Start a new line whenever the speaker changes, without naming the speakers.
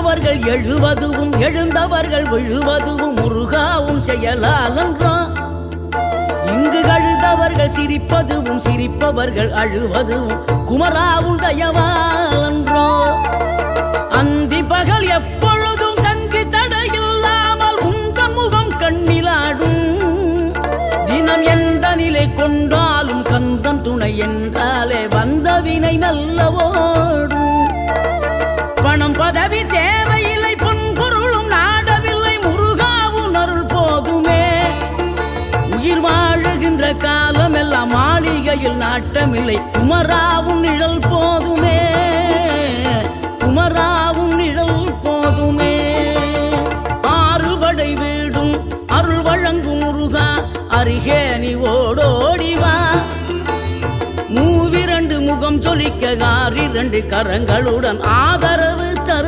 விழுந்தவர்கள் எழுவதுவும் எழுந்தவர்கள் விழுவதுவும் முருகாவும் செயலாலன்றோ இங்கு அழுதவர்கள் சிரிப்பதுவும் சிரிப்பவர்கள் அழுவதுவும் குமராவும் தயவாலன்றோ அந்தி பகல் எப்பொழுதும் தங்கி தடையில்லாமல் உங்கள் முகம் கண்ணிலாடும் தினம் எந்த நிலை கொண்டாலும் கந்தன் துணை என்றாலே வந்த வினை நல்லவோடும் பணம் பதவி தேவையில்லை பொன்பொருளும் நாடவில்லை முருகாவும் அருள் போதுமே உயிர் வாழுகின்ற காலம் எல்லாம் மாளிகையில் நாட்டமில்லை குமராவும் நிழல் போதுமே குமராவும் நிழல் போதுமே ஆறுபடை வீடும் அருள் வழங்கும் முருகா அருகே நீ ஓடோடிவா மூவிரண்டு முகம் சொலிக்க 6 கரங்களுடன் ஆதரவு தர